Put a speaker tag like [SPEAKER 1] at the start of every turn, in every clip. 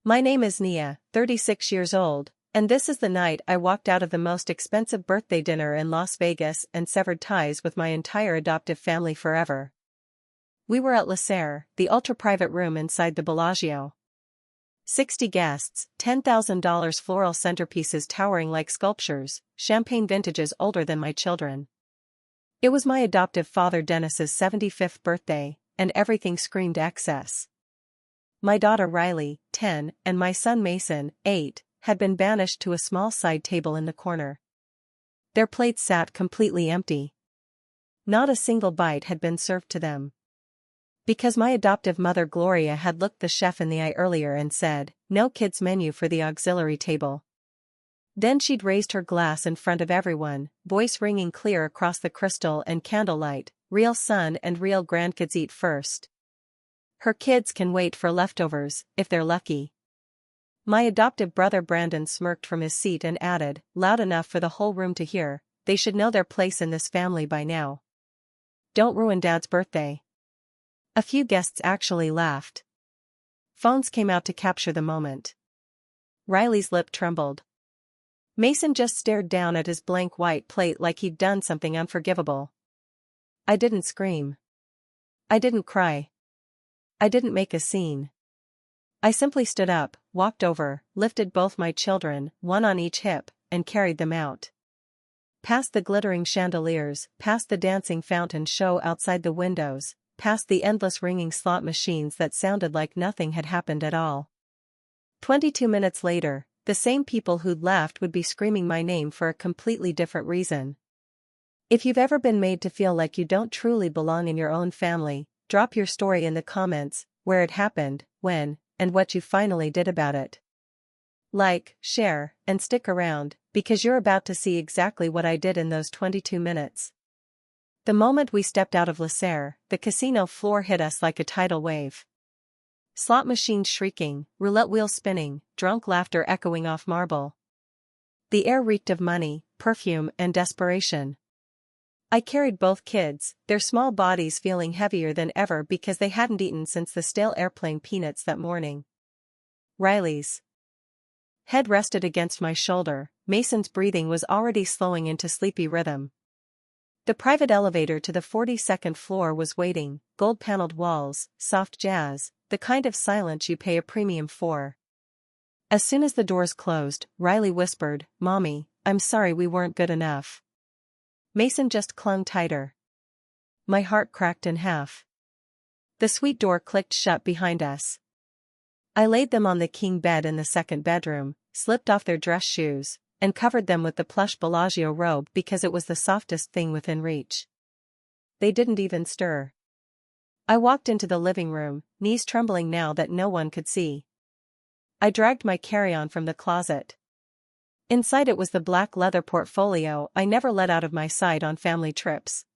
[SPEAKER 1] My name is Nia, 36 years old, and this is the night I walked out of the most expensive birthday dinner in Las Vegas and severed ties with my entire adoptive family forever. We were at Lacer, the ultra-private room inside the Bellagio. 60 guests, $10,000 floral centerpieces towering like sculptures, champagne vintages older than my children. It was my adoptive father Dennis's 75th birthday, and everything screamed excess. My daughter Riley, 10, and my son Mason, 8, had been banished to a small side table in the corner. Their plates sat completely empty. Not a single bite had been served to them. Because my adoptive mother Gloria had looked the chef in the eye earlier and said, "No kids menu for the auxiliary table." Then she'd raised her glass in front of everyone, voice ringing clear across the crystal and candlelight, "Real son and real grandkids eat first. Her kids can wait for leftovers, if they're lucky." My adoptive brother Brandon smirked from his seat and added, loud enough for the whole room to hear, "They should know their place in this family by now. Don't ruin Dad's birthday." A few guests actually laughed. Phones came out to capture the moment. Riley's lip trembled. Mason just stared down at his blank white plate like he'd done something unforgivable. I didn't scream. I didn't cry. I didn't make a scene. I simply stood up, walked over, lifted both my children, one on each hip, and carried them out. Past the glittering chandeliers, past the dancing fountain show outside the windows, past the endless ringing slot machines that sounded like nothing had happened at all. 22 minutes later, the same people who'd laughed would be screaming my name for a completely different reason. If you've ever been made to feel like you don't truly belong in your own family, drop your story in the comments, where it happened, when, and what you finally did about it. Like, share, and stick around, because you're about to see exactly what I did in those 22 minutes. The moment we stepped out of Lacer, the casino floor hit us like a tidal wave. Slot machines shrieking, roulette wheels spinning, drunk laughter echoing off marble. The air reeked of money, perfume, and desperation. I carried both kids, their small bodies feeling heavier than ever because they hadn't eaten since the stale airplane peanuts that morning. Riley's head rested against my shoulder, Mason's breathing was already slowing into sleepy rhythm. The private elevator to the 42nd floor was waiting, gold-paneled walls, soft jazz, the kind of silence you pay a premium for. As soon as the doors closed, Riley whispered, "Mommy, I'm sorry we weren't good enough." Mason just clung tighter. My heart cracked in half. The suite door clicked shut behind us. I laid them on the king bed in the second bedroom, slipped off their dress shoes, and covered them with the plush Bellagio robe because it was the softest thing within reach. They didn't even stir. I walked into the living room, knees trembling now that no one could see. I dragged my carry-on from the closet. Inside it was the black leather portfolio I never let out of my sight on family trips.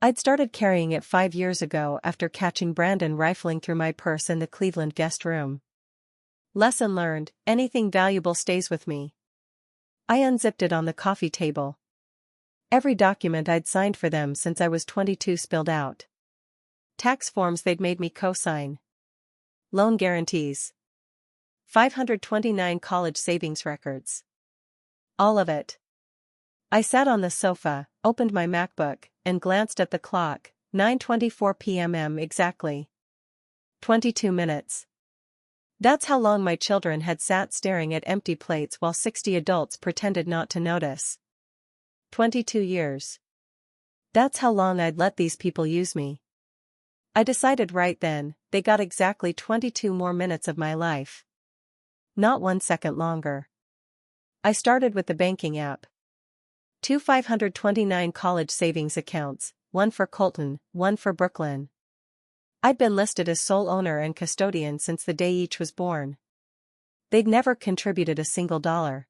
[SPEAKER 1] I'd started carrying it 5 years ago after catching Brandon rifling through my purse in the Cleveland guest room. Lesson learned, anything valuable stays with me. I unzipped it on the coffee table. Every document I'd signed for them since I was 22 spilled out. Tax forms they'd made me co-sign. Loan guarantees. 529 college savings records. All of it. I sat on the sofa, opened my MacBook, and glanced at the clock, 9:24 p.m. exactly. 22 minutes. That's how long my children had sat staring at empty plates while 60 adults pretended not to notice. 22 years. That's how long I'd let these people use me. I decided right then, they got exactly 22 more minutes of my life. Not 1 second longer. I started with the banking app. 529 college savings accounts, one for Colton, one for Brooklyn. I'd been listed as sole owner and custodian since the day each was born. They'd never contributed a single dollar.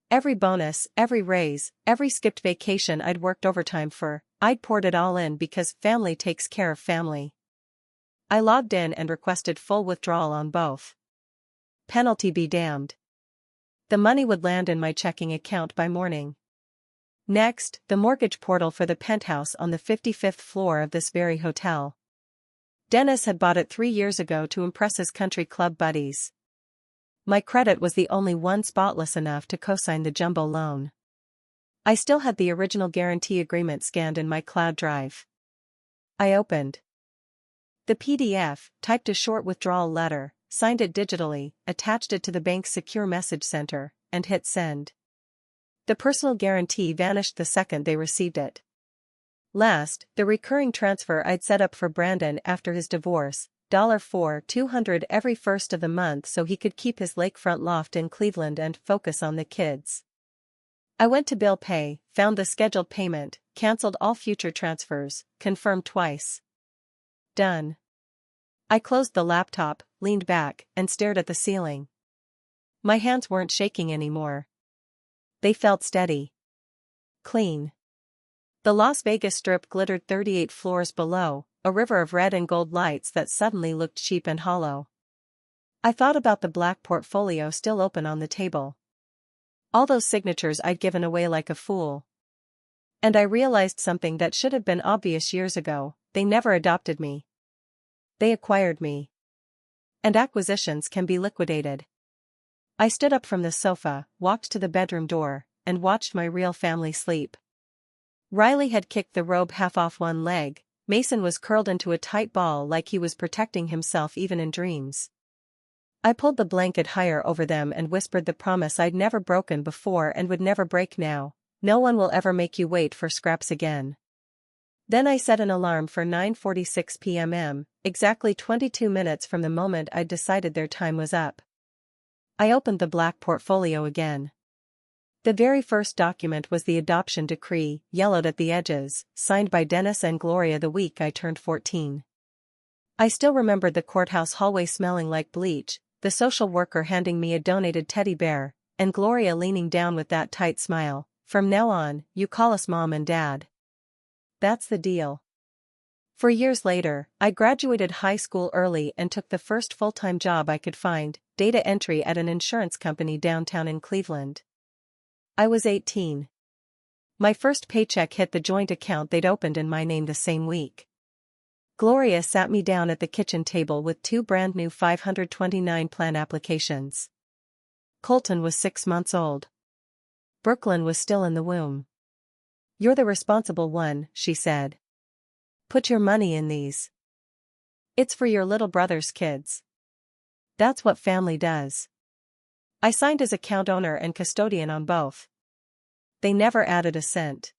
[SPEAKER 1] Every bonus, every raise, every skipped vacation I'd worked overtime for, I'd poured it all in because family takes care of family. I logged in and requested full withdrawal on both. Penalty be damned. The money would land in my checking account by morning. Next, the mortgage portal for the penthouse on the 55th floor of this very hotel. Dennis had bought it 3 years ago to impress his country club buddies. My credit was the only one spotless enough to co-sign the jumbo loan. I still had the original guarantee agreement scanned in my cloud drive. I opened the PDF, typed a short withdrawal letter, signed it digitally, attached it to the bank's secure message center, and hit send. The personal guarantee vanished the second they received it. Last, the recurring transfer I'd set up for Brandon after his divorce, $4,200 every first of the month so he could keep his lakefront loft in Cleveland and focus on the kids. I went to bill pay, found the scheduled payment, canceled all future transfers, confirmed twice. Done. I closed the laptop, leaned back, and stared at the ceiling. My hands weren't shaking anymore. They felt steady. Clean. The Las Vegas Strip glittered 38 floors below, a river of red and gold lights that suddenly looked cheap and hollow. I thought about the black portfolio still open on the table. All those signatures I'd given away like a fool. And I realized something that should have been obvious years ago: they never adopted me. They acquired me. And acquisitions can be liquidated. I stood up from the sofa, walked to the bedroom door, and watched my real family sleep. Riley had kicked the robe half off one leg. Mason was curled into a tight ball like he was protecting himself even in dreams. I pulled the blanket higher over them and whispered the promise I'd never broken before and would never break now: no one will ever make you wait for scraps again. Then I set an alarm for 9:46 p.m, exactly 22 minutes from the moment I'd decided their time was up. I opened the black portfolio again. The very first document was the adoption decree, yellowed at the edges, signed by Dennis and Gloria the week I turned 14. I still remembered the courthouse hallway smelling like bleach, the social worker handing me a donated teddy bear, and Gloria leaning down with that tight smile: "From now on, you call us Mom and Dad. That's the deal." 4 years later, I graduated high school early and took the first full-time job I could find, data entry at an insurance company downtown in Cleveland. I was 18. My first paycheck hit the joint account they'd opened in my name the same week. Gloria sat me down at the kitchen table with 2 brand new 529 plan applications. Colton was 6 months old. Brooklyn was still in the womb. "You're the responsible one," she said. "Put your money in these. It's for your little brother's kids. That's what family does." I signed as account owner and custodian on both. They never added a cent.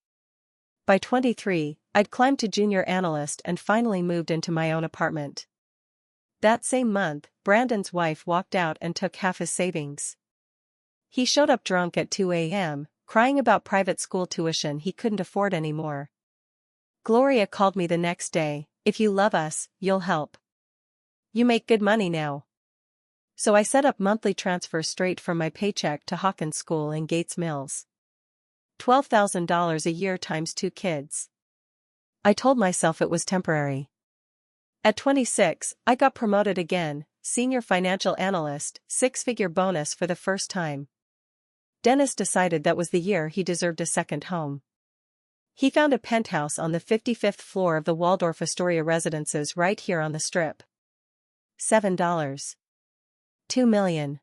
[SPEAKER 1] By 23, I'd climbed to junior analyst and finally moved into my own apartment. That same month, Brandon's wife walked out and took half his savings. He showed up drunk at 2 a.m., crying about private school tuition he couldn't afford anymore. Gloria called me the next day: "If you love us, you'll help. You make good money now." So I set up monthly transfers straight from my paycheck to Hawkins School in Gates Mills. $12,000 a year times 2 kids. I told myself it was temporary. At 26, I got promoted again, senior financial analyst, 6-figure bonus for the first time. Dennis decided that was the year he deserved a second home. He found a penthouse on the 55th floor of the Waldorf Astoria residences right here on the Strip. $7. $2 million.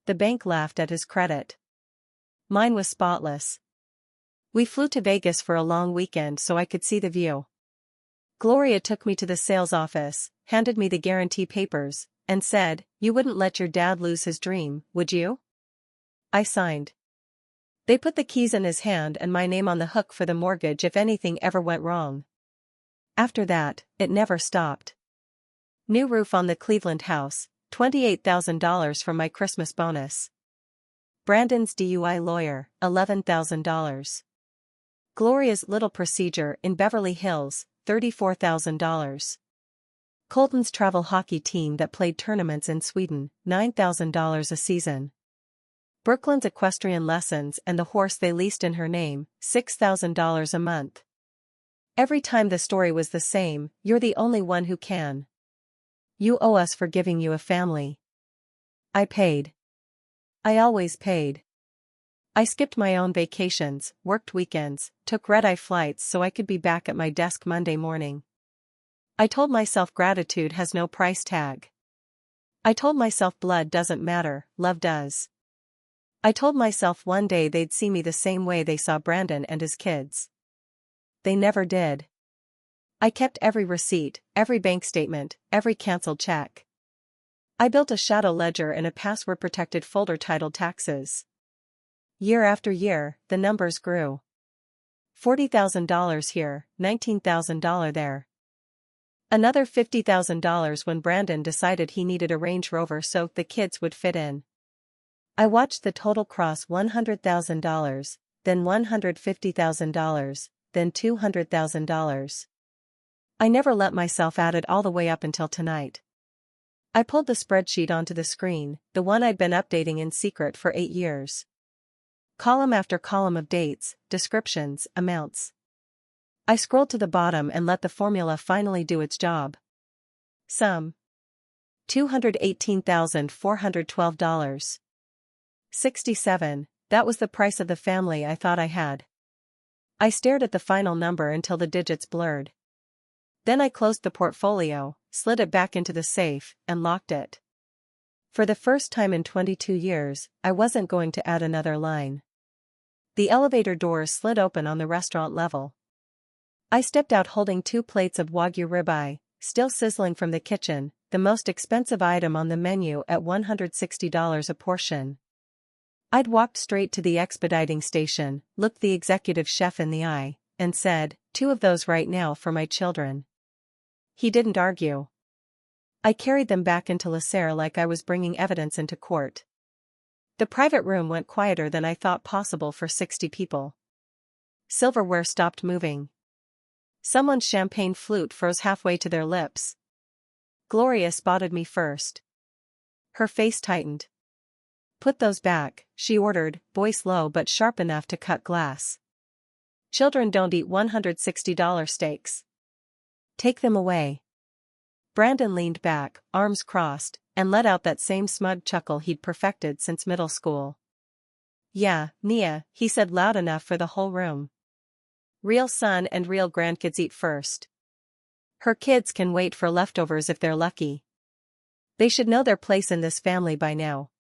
[SPEAKER 1] The bank laughed at his credit. Mine was spotless. We flew to Vegas for a long weekend so I could see the view. Gloria took me to the sales office, handed me the guarantee papers, and said, "You wouldn't let your dad lose his dream, would you?" I signed. They put the keys in his hand and my name on the hook for the mortgage if anything ever went wrong. After that, it never stopped. New roof on the Cleveland house, $28,000 from my Christmas bonus. Brandon's DUI lawyer, $11,000. Gloria's little procedure in Beverly Hills, $34,000. Colton's travel hockey team that played tournaments in Sweden, $9,000 a season. Brooklyn's equestrian lessons and the horse they leased in her name, $6,000 a month. Every time the story was the same: "You're the only one who can. You owe us for giving you a family." I paid. I always paid. I skipped my own vacations, worked weekends, took red-eye flights so I could be back at my desk Monday morning. I told myself gratitude has no price tag. I told myself blood doesn't matter, love does. I told myself one day they'd see me the same way they saw Brandon and his kids. They never did. I kept every receipt, every bank statement, every canceled check. I built a shadow ledger in a password-protected folder titled taxes. Year after year, the numbers grew. $40,000 here, $19,000 there. Another $50,000 when Brandon decided he needed a Range Rover so the kids would fit in. I watched the total cross $100,000, then $150,000, then $200,000. I never let myself add it all the way up until tonight. I pulled the spreadsheet onto the screen, the one I'd been updating in secret for 8 years. Column after column of dates, descriptions, amounts. I scrolled to the bottom and let the formula finally do its job. Sum. $218,412. 67, that was the price of the family I thought I had. I stared at the final number until the digits blurred. Then I closed the portfolio, slid it back into the safe, and locked it. For the first time in 22 years, I wasn't going to add another line. The elevator doors slid open on the restaurant level. I stepped out holding 2 plates of Wagyu ribeye, still sizzling from the kitchen, the most expensive item on the menu at $160 a portion. I'd walked straight to the expediting station, looked the executive chef in the eye, and said, 2 of those right now for my children. He didn't argue. I carried them back into Lasserre like I was bringing evidence into court. The private room went quieter than I thought possible for 60 people. Silverware stopped moving. Someone's champagne flute froze halfway to their lips. Gloria spotted me first. Her face tightened. "Put those back," she ordered, voice low but sharp enough to cut glass. "Children don't eat $160 steaks. Take them away." Brandon leaned back, arms crossed, and let out that same smug chuckle he'd perfected since middle school. "Yeah, Nia," he said loud enough for the whole room. "Real son and real grandkids eat first. Her kids can wait for leftovers if they're lucky. They should know their place in this family by now.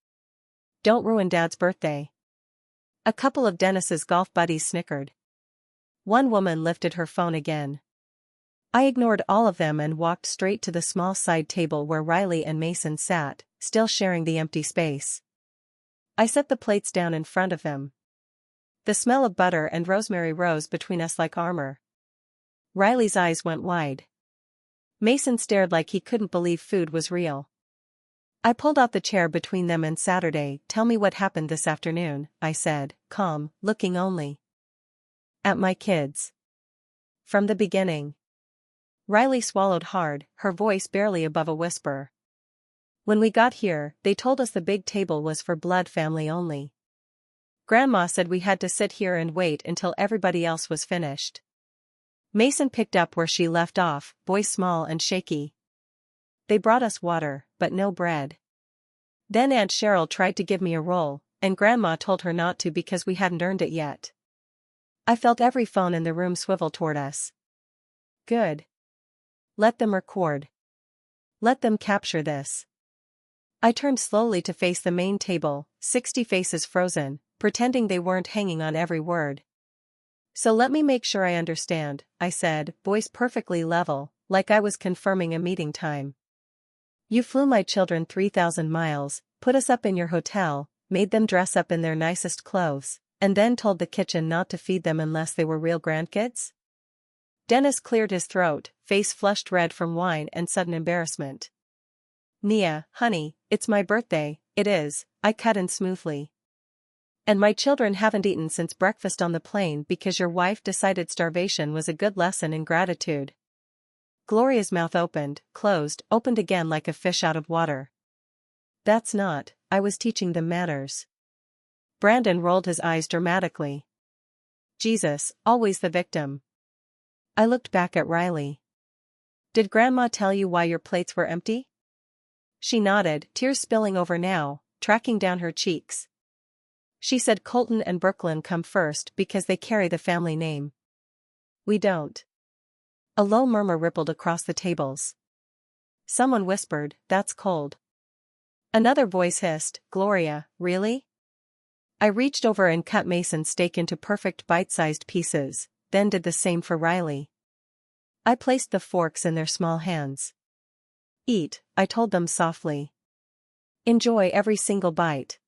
[SPEAKER 1] Don't ruin Dad's birthday." A couple of Dennis's golf buddies snickered. One woman lifted her phone again. I ignored all of them and walked straight to the small side table where Riley and Mason sat, still sharing the empty space. I set the plates down in front of them. The smell of butter and rosemary rose between us like armor. Riley's eyes went wide. Mason stared like he couldn't believe food was real. I pulled out the chair between them and Saturday. "Tell me what happened this afternoon," I said, calm, looking only at my kids. "From the beginning." Riley swallowed hard, her voice barely above a whisper. "When we got here, they told us the big table was for blood family only. Grandma said we had to sit here and wait until everybody else was finished." Mason picked up where she left off, voice small and shaky. "They brought us water, but no bread. Then Aunt Cheryl tried to give me a roll, and Grandma told her not to because we hadn't earned it yet." I felt every phone in the room swivel toward us. Good. Let them record. Let them capture this. I turned slowly to face the main table, 60 faces frozen, pretending they weren't hanging on every word. "So let me make sure I understand," I said, voice perfectly level, like I was confirming a meeting time. "You flew my children 3,000 miles, put us up in your hotel, made them dress up in their nicest clothes, and then told the kitchen not to feed them unless they were real grandkids?" Dennis cleared his throat, face flushed red from wine and sudden embarrassment. "Nia, honey, it's my birthday." "It is," I cut in smoothly. "And my children haven't eaten since breakfast on the plane because your wife decided starvation was a good lesson in gratitude." Gloria's mouth opened, closed, opened again like a fish out of water. "That's not, I was teaching them manners." Brandon rolled his eyes dramatically. "Jesus, always the victim." I looked back at Riley. "Did Grandma tell you why your plates were empty?" She nodded, tears spilling over now, tracking down her cheeks. "She said Colton and Brooklyn come first because they carry the family name. We don't." A low murmur rippled across the tables. Someone whispered, "That's cold." Another voice hissed, Gloria, really? I reached over and cut Mason's steak into perfect bite-sized pieces, then did the same for Riley. I placed the forks in their small hands. Eat, I told them softly. Enjoy every single bite.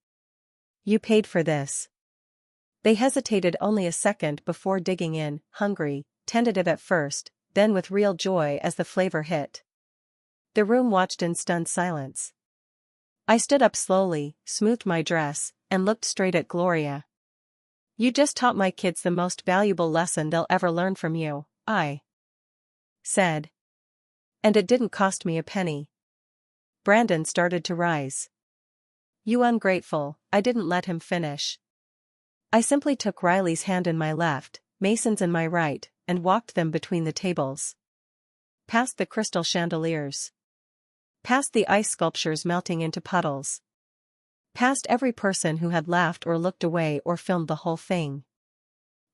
[SPEAKER 1] You paid for this. They hesitated only a second before digging in, hungry, tentative at first, then with real joy as the flavor hit. The room watched in stunned silence. I stood up slowly, smoothed my dress, and looked straight at Gloria. You just taught my kids the most valuable lesson they'll ever learn from you, I said. And it didn't cost me a penny. Brandon started to rise. You ungrateful, I didn't let him finish. I simply took Riley's hand in my left, Mason's in my right, and walked them between the tables. Past the crystal chandeliers. Past the ice sculptures melting into puddles. Past every person who had laughed or looked away or filmed the whole thing.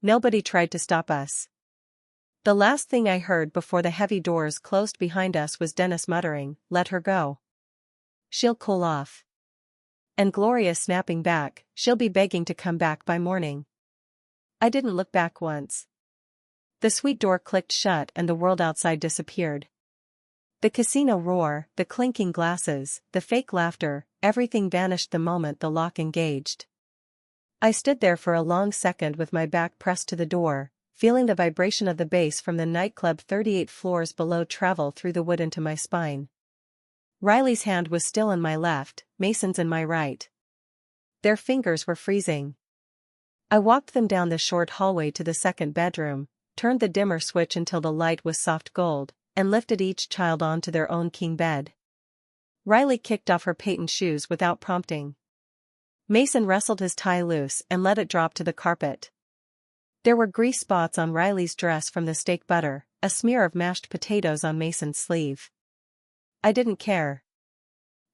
[SPEAKER 1] Nobody tried to stop us. The last thing I heard before the heavy doors closed behind us was Dennis muttering, "Let her go. She'll cool off." And Gloria snapping back, "She'll be begging to come back by morning." I didn't look back once. The suite door clicked shut and the world outside disappeared. The casino roar, the clinking glasses, the fake laughter, everything vanished the moment the lock engaged. I stood there for a long second with my back pressed to the door, feeling the vibration of the bass from the nightclub 38 floors below travel through the wood into my spine. Riley's hand was still in my left, Mason's in my right. Their fingers were freezing. I walked them down the short hallway to the second bedroom, turned the dimmer switch until the light was soft gold, and lifted each child onto their own king bed. Riley kicked off her patent shoes without prompting. Mason wrestled his tie loose and let it drop to the carpet. There were grease spots on Riley's dress from the steak butter, a smear of mashed potatoes on Mason's sleeve. I didn't care.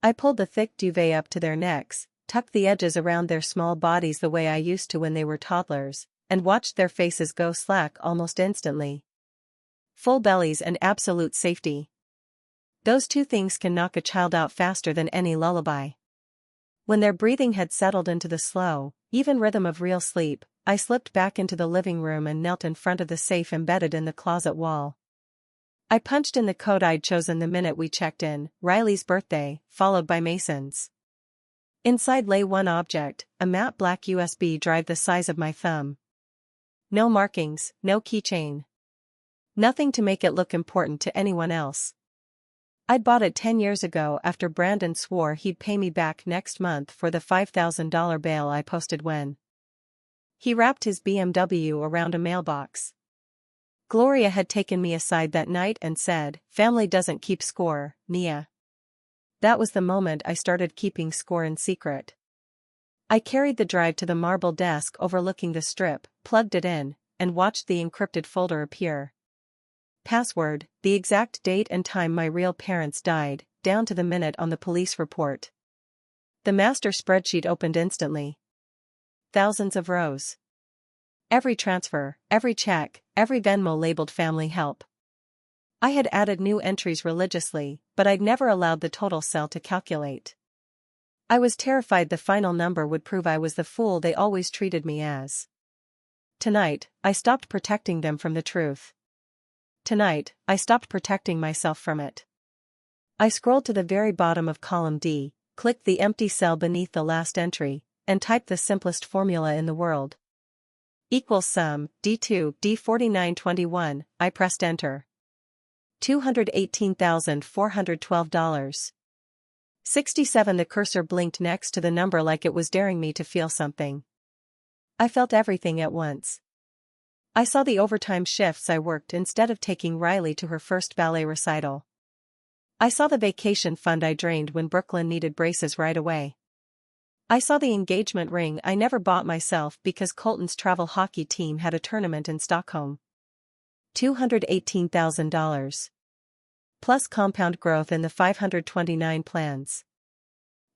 [SPEAKER 1] I pulled the thick duvet up to their necks, tucked the edges around their small bodies the way I used to when they were toddlers, and watched their faces go slack almost instantly. Full bellies and absolute safety. Those two things can knock a child out faster than any lullaby. When their breathing had settled into the slow, even rhythm of real sleep, I slipped back into the living room and knelt in front of the safe embedded in the closet wall. I punched in the code I'd chosen the minute we checked in, Riley's birthday, followed by Mason's. Inside lay one object, a matte black USB drive the size of my thumb. No markings, no keychain. Nothing to make it look important to anyone else. I'd bought it 10 years ago after Brandon swore he'd pay me back next month for the $5,000 bail I posted when he wrapped his BMW around a mailbox. Gloria had taken me aside that night and said, "Family doesn't keep score, Nia." That was the moment I started keeping score in secret. I carried the drive to the marble desk overlooking the strip, plugged it in, and watched the encrypted folder appear. Password, the exact date and time my real parents died, down to the minute on the police report. The master spreadsheet opened instantly. Thousands of rows. Every transfer, every check, every Venmo labeled family help. I had added new entries religiously, but I'd never allowed the total cell to calculate. I was terrified the final number would prove I was the fool they always treated me as. Tonight, I stopped protecting them from the truth. Tonight, I stopped protecting myself from it. I scrolled to the very bottom of column D, clicked the empty cell beneath the last entry, and typed the simplest formula in the world. Equals sum, D2, D4921, I pressed enter. $218,412. 67. The cursor blinked next to the number like it was daring me to feel something. I felt everything at once. I saw the overtime shifts I worked instead of taking Riley to her first ballet recital. I saw the vacation fund I drained when Brooklyn needed braces right away. I saw the engagement ring I never bought myself because Colton's travel hockey team had a tournament in Stockholm. $218,000. Plus compound growth in the 529 plans.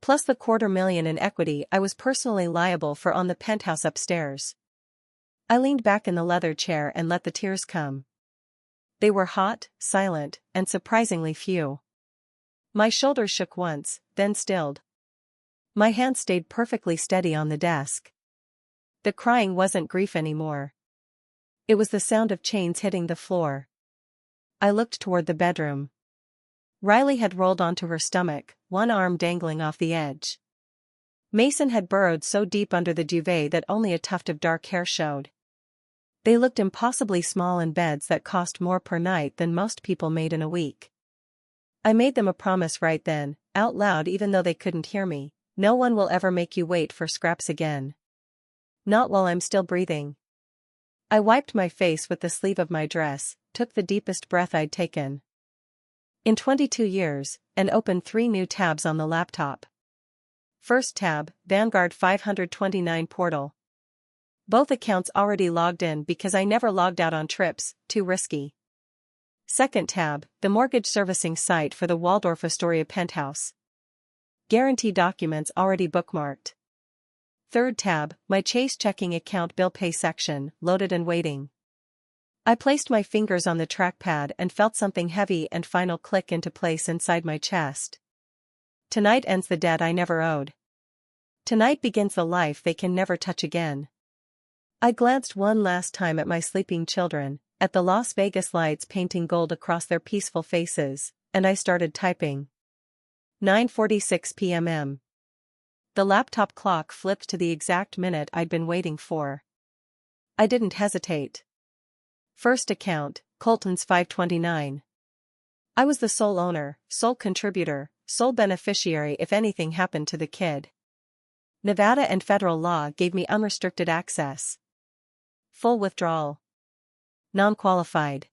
[SPEAKER 1] Plus the $250,000 in equity I was personally liable for on the penthouse upstairs. I leaned back in the leather chair and let the tears come. They were hot, silent, and surprisingly few. My shoulders shook once, then stilled. My hand stayed perfectly steady on the desk. The crying wasn't grief anymore. It was the sound of chains hitting the floor. I looked toward the bedroom. Riley had rolled onto her stomach, one arm dangling off the edge. Mason had burrowed so deep under the duvet that only a tuft of dark hair showed. They looked impossibly small in beds that cost more per night than most people made in a week. I made them a promise right then, out loud even though they couldn't hear me. No one will ever make you wait for scraps again. Not while I'm still breathing. I wiped my face with the sleeve of my dress, took the deepest breath I'd taken in 22 years, and opened 3 new tabs on the laptop. First tab, Vanguard 529 portal. Both accounts already logged in because I never logged out on trips, too risky. Second tab, the mortgage servicing site for the Waldorf Astoria penthouse. Guarantee documents already bookmarked. Third tab, my Chase checking account bill pay section, loaded and waiting. I placed my fingers on the trackpad and felt something heavy and final click into place inside my chest. Tonight ends the debt I never owed. Tonight begins the life they can never touch again. I glanced one last time at my sleeping children, at the Las Vegas lights painting gold across their peaceful faces, and I started typing. 9:46 p.m. The laptop clock flipped to the exact minute I'd been waiting for. I didn't hesitate. First account, Colton's 529. I was the sole owner, sole contributor, sole beneficiary if anything happened to the kid. Nevada and federal law gave me unrestricted access. Full withdrawal. Non-qualified.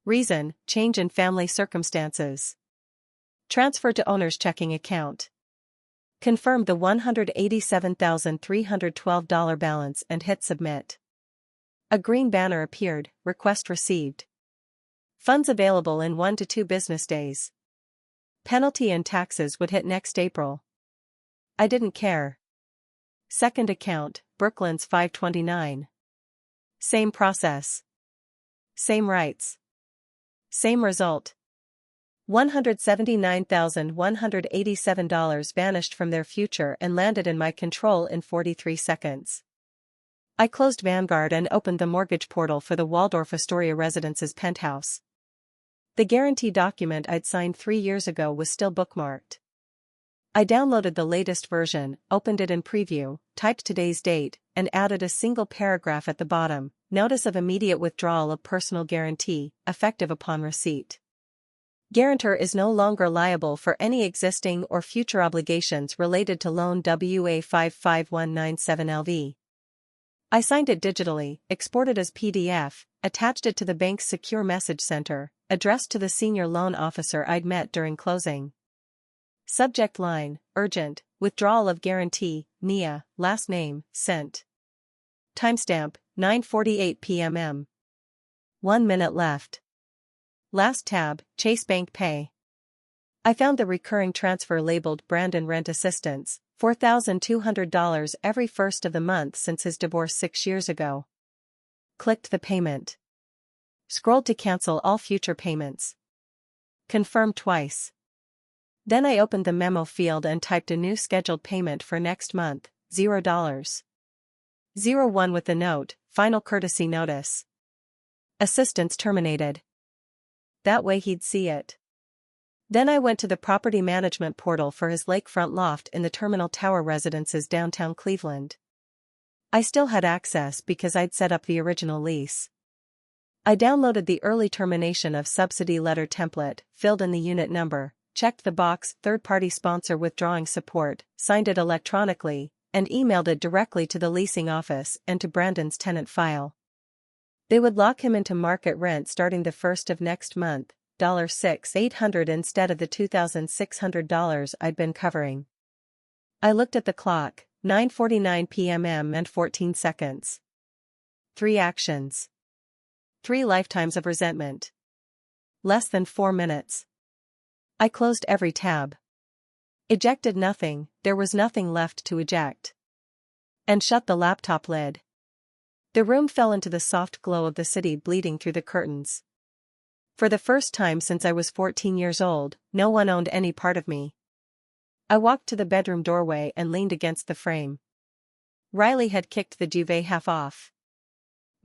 [SPEAKER 1] Reason, change in family circumstances. Transfer to owner's checking account. Confirm the $187,312 balance and hit submit. A green banner appeared, request received. Funds available in 1 to 2 business days. Penalty and taxes would hit next April. I didn't care. Second account, Brooklyn's 529. Same process. Same rights. Same result. $179,187 vanished from their future and landed in my control in 43 seconds. I closed Vanguard and opened the mortgage portal for the Waldorf Astoria residence's penthouse. The guarantee document I'd signed 3 years ago was still bookmarked. I downloaded the latest version, opened it in preview, typed today's date, and added a single paragraph at the bottom, notice of immediate withdrawal of personal guarantee, effective upon receipt. Guarantor is no longer liable for any existing or future obligations related to loan WA 55197LV. I signed it digitally, exported as PDF, attached it to the bank's secure message center, addressed to the senior loan officer I'd met during closing. Subject line, urgent, withdrawal of guarantee, Nia, last name, sent. Timestamp, 9:48 p.m. 1 minute left. Last tab, Chase Bank Pay. I found the recurring transfer labeled Brandon Rent Assistance, $4,200 every first of the month since his divorce 6 years ago. Clicked the payment. Scrolled to cancel all future payments. Confirm twice. Then I opened the memo field and typed a new scheduled payment for next month, $0. 01 with the note, final courtesy notice. Assistance terminated. That way he'd see it. Then I went to the property management portal for his lakefront loft in the Terminal Tower Residences downtown Cleveland. I still had access because I'd set up the original lease. I downloaded the early termination of subsidy letter template, filled in the unit number, checked the box third-party sponsor withdrawing support, signed it electronically, and emailed it directly to the leasing office and to Brandon's tenant file. They would lock him into market rent starting the first of next month, $6,800 instead of the $2,600 I'd been covering. I looked at the clock, 9:49 p.m. and 14 seconds. 3 actions. 3 lifetimes of resentment. Less than 4 minutes. I closed every tab. Ejected nothing, there was nothing left to eject. And shut the laptop lid. The room fell into the soft glow of the city bleeding through the curtains. For the first time since I was 14 years old, no one owned any part of me. I walked to the bedroom doorway and leaned against the frame. Riley had kicked the duvet half off.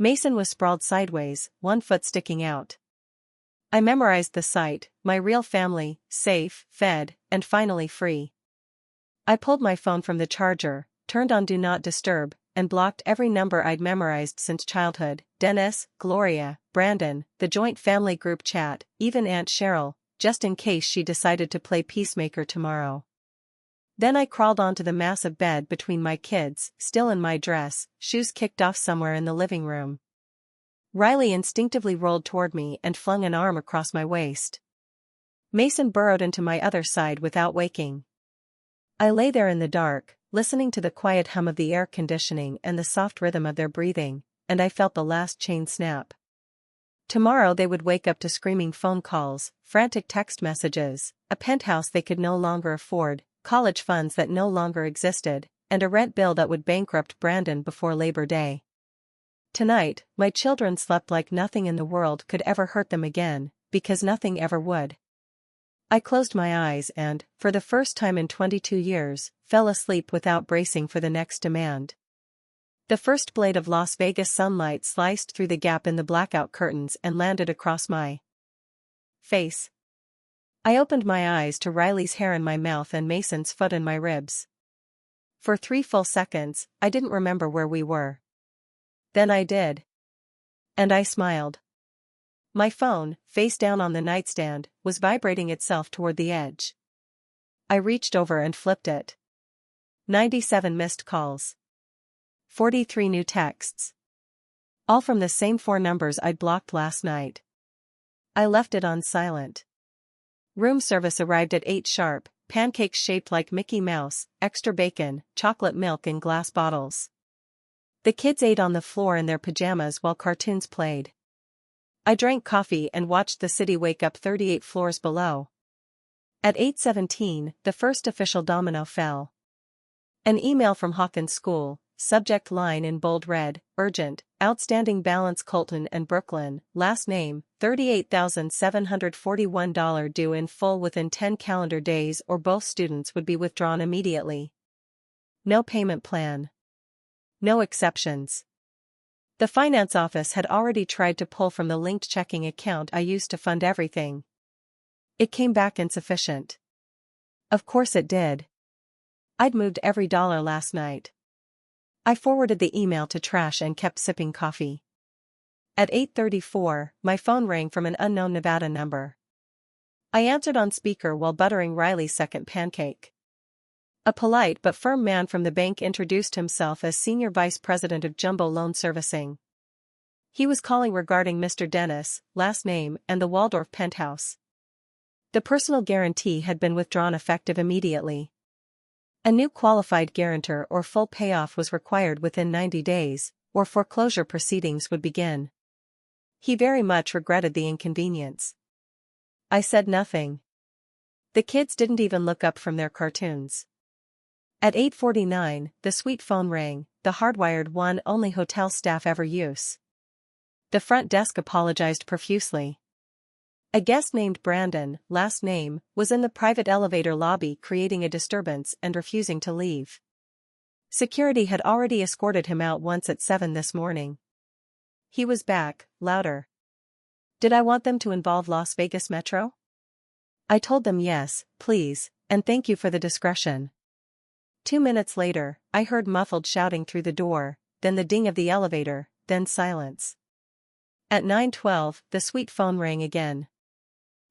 [SPEAKER 1] Mason was sprawled sideways, one foot sticking out. I memorized the sight: my real family, safe, fed, and finally free. I pulled my phone from the charger, turned on Do Not Disturb, and blocked every number I'd memorized since childhood: Dennis, Gloria, Brandon, the joint family group chat, even Aunt Cheryl, just in case she decided to play peacemaker tomorrow. Then I crawled onto the massive bed between my kids, still in my dress, shoes kicked off somewhere in the living room. Riley instinctively rolled toward me and flung an arm across my waist. Mason burrowed into my other side without waking. I lay there in the dark, listening to the quiet hum of the air conditioning and the soft rhythm of their breathing, and I felt the last chain snap. Tomorrow they would wake up to screaming phone calls, frantic text messages, a penthouse they could no longer afford, college funds that no longer existed, and a rent bill that would bankrupt Brandon before Labor Day. Tonight, my children slept like nothing in the world could ever hurt them again, because nothing ever would. I closed my eyes and, for the first time in 22 years, fell asleep without bracing for the next demand. The first blade of Las Vegas sunlight sliced through the gap in the blackout curtains and landed across my face. I opened my eyes to Riley's hair in my mouth and Mason's foot in my ribs. For 3 full seconds, I didn't remember where we were. Then I did. And I smiled. My phone, face down on the nightstand, was vibrating itself toward the edge. I reached over and flipped it. 97 missed calls. 43 new texts. All from the same 4 numbers I'd blocked last night. I left it on silent. Room service arrived at 8 sharp, pancakes shaped like Mickey Mouse, extra bacon, chocolate milk in glass bottles. The kids ate on the floor in their pajamas while cartoons played. I drank coffee and watched the city wake up 38 floors below. At 8:17, the first official domino fell. An email from Hawkins School, subject line in bold red: urgent, outstanding balance Colton and Brooklyn, last name, $38,741 due in full within 10 calendar days or both students would be withdrawn immediately. No payment plan. No exceptions. The finance office had already tried to pull from the linked checking account I used to fund everything. It came back insufficient. Of course it did. I'd moved every dollar last night. I forwarded the email to trash and kept sipping coffee. At 8:34, my phone rang from an unknown Nevada number. I answered on speaker while buttering Riley's second pancake. A polite but firm man from the bank introduced himself as Senior Vice President of Jumbo Loan Servicing. He was calling regarding Mr. Dennis, last name, and the Waldorf penthouse. The personal guarantee had been withdrawn effective immediately. A new qualified guarantor or full payoff was required within 90 days, or foreclosure proceedings would begin. He very much regretted the inconvenience. I said nothing. The kids didn't even look up from their cartoons. At 8:49, the suite phone rang, the hardwired one only hotel staff ever use. The front desk apologized profusely. A guest named Brandon, last name, was in the private elevator lobby creating a disturbance and refusing to leave. Security had already escorted him out once at 7 this morning. He was back, louder. Did I want them to involve Las Vegas Metro? I told them yes, please, and thank you for the discretion. 2 minutes later, I heard muffled shouting through the door, then the ding of the elevator, then silence. At 9:12, the suite phone rang again.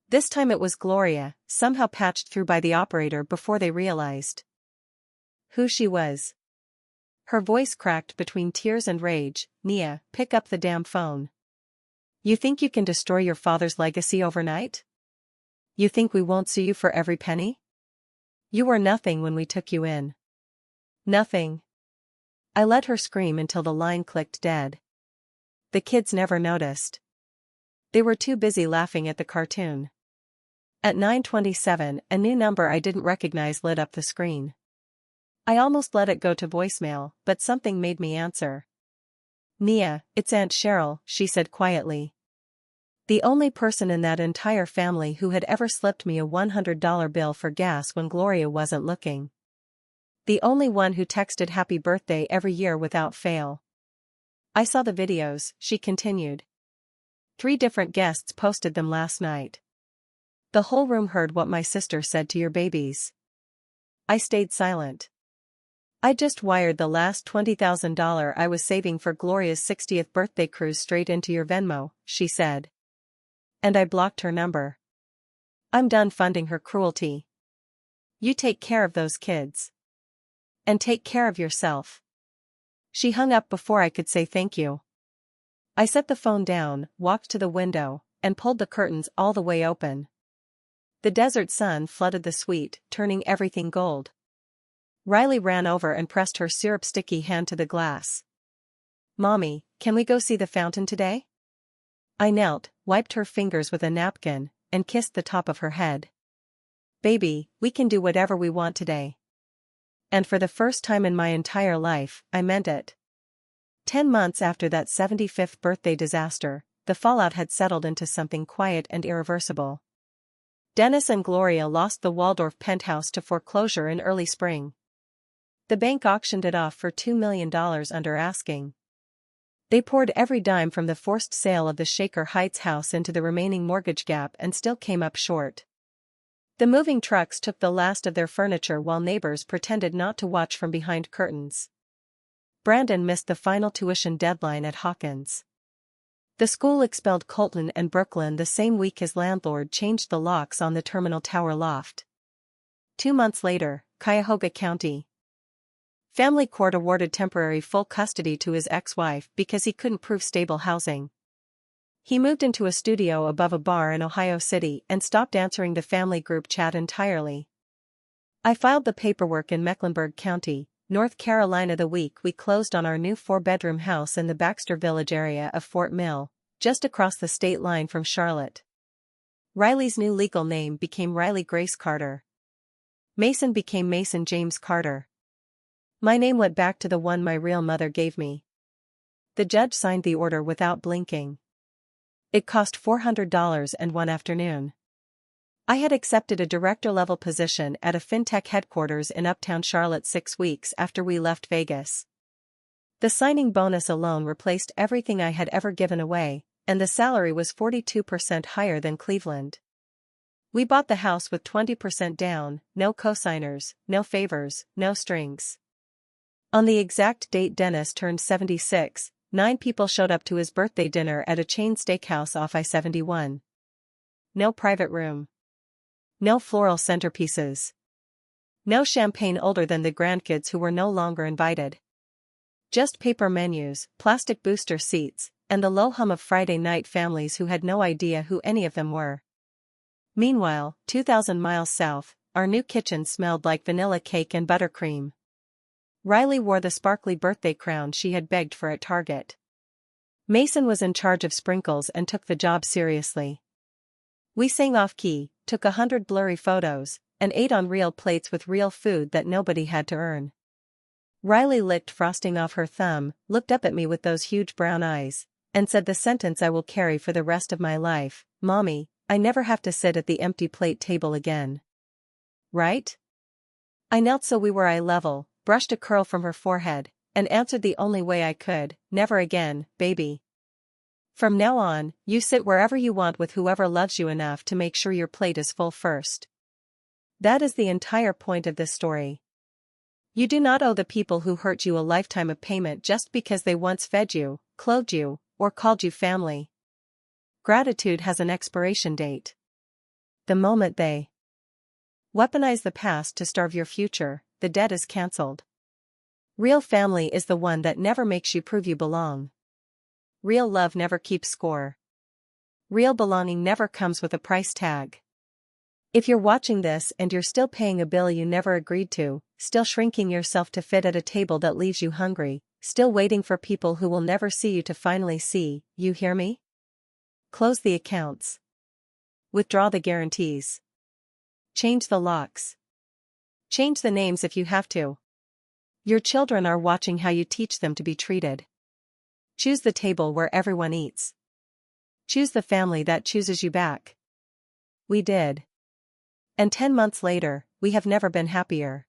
[SPEAKER 1] This time it was Gloria, somehow patched through by the operator before they realized who she was. Her voice cracked between tears and rage. "Nia, pick up the damn phone. You think you can destroy your father's legacy overnight? You think we won't sue you for every penny? You were nothing when we took you in. Nothing." I let her scream until the line clicked dead. The kids never noticed. They were too busy laughing at the cartoon. At 9:27, a new number I didn't recognize lit up the screen. I almost let it go to voicemail, but something made me answer. "Nia, it's Aunt Cheryl," she said quietly. The only person in that entire family who had ever slipped me a $100 bill for gas when Gloria wasn't looking. The only one who texted happy birthday every year without fail. I saw the videos, she continued. 3 different guests posted them last night. The whole room heard what my sister said to your babies. I stayed silent. I just wired the last $20,000 I was saving for Gloria's 60th birthday cruise straight into your Venmo, she said. And I blocked her number. I'm done funding her cruelty. You take care of those kids. And take care of yourself. She hung up before I could say thank you. I set the phone down, walked to the window, and pulled the curtains all the way open. The desert sun flooded the suite, turning everything gold. Riley ran over and pressed her syrup-sticky hand to the glass. Mommy, can we go see the fountain today? I knelt, wiped her fingers with a napkin, and kissed the top of her head. Baby, we can do whatever we want today. And for the first time in my entire life, I meant it. 10 months after that 75th birthday disaster, the fallout had settled into something quiet and irreversible. Dennis and Gloria lost the Waldorf penthouse to foreclosure in early spring. The bank auctioned it off for $2 million under asking. They poured every dime from the forced sale of the Shaker Heights house into the remaining mortgage gap and still came up short. The moving trucks took the last of their furniture while neighbors pretended not to watch from behind curtains. Brandon missed the final tuition deadline at Hawkins. The school expelled Colton and Brooklyn the same week his landlord changed the locks on the terminal tower loft. 2 months later, Cuyahoga County Family Court awarded temporary full custody to his ex-wife because he couldn't prove stable housing. He moved into a studio above a bar in Ohio City and stopped answering the family group chat entirely. I filed the paperwork in Mecklenburg County, North Carolina the week we closed on our new 4-bedroom house in the Baxter Village area of Fort Mill, just across the state line from Charlotte. Riley's new legal name became Riley Grace Carter. Mason became Mason James Carter. My name went back to the one my real mother gave me. The judge signed the order without blinking. It cost $400 and one afternoon. I had accepted a director-level position at a fintech headquarters in Uptown Charlotte 6 weeks after we left Vegas. The signing bonus alone replaced everything I had ever given away, and the salary was 42% higher than Cleveland. We bought the house with 20% down, no cosigners, no favors, no strings. On the exact date Dennis turned 76, 9 people showed up to his birthday dinner at a chain steakhouse off I-71. No private room. No floral centerpieces. No champagne older than the grandkids who were no longer invited. Just paper menus, plastic booster seats, and the low hum of Friday night families who had no idea who any of them were. Meanwhile, 2,000 miles south, our new kitchen smelled like vanilla cake and buttercream. Riley wore the sparkly birthday crown she had begged for at Target. Mason was in charge of sprinkles and took the job seriously. We sang off-key, took 100 blurry photos, and ate on real plates with real food that nobody had to earn. Riley licked frosting off her thumb, looked up at me with those huge brown eyes, and said the sentence I will carry for the rest of my life, "Mommy, I never have to sit at the empty plate table again." Right? I knelt so we were eye level, brushed a curl from her forehead, and answered the only way I could, "Never again, baby. From now on, you sit wherever you want with whoever loves you enough to make sure your plate is full first." That is the entire point of this story. You do not owe the people who hurt you a lifetime of payment just because they once fed you, clothed you, or called you family. Gratitude has an expiration date. The moment they weaponize the past to starve your future, the debt is cancelled. Real family is the one that never makes you prove you belong. Real love never keeps score. Real belonging never comes with a price tag. If you're watching this and you're still paying a bill you never agreed to, still shrinking yourself to fit at a table that leaves you hungry, still waiting for people who will never see you to finally see, you hear me? Close the accounts. Withdraw the guarantees. Change the locks. Change the names if you have to. Your children are watching how you teach them to be treated. Choose the table where everyone eats. Choose the family that chooses you back. We did. And 10 months later, we have never been happier.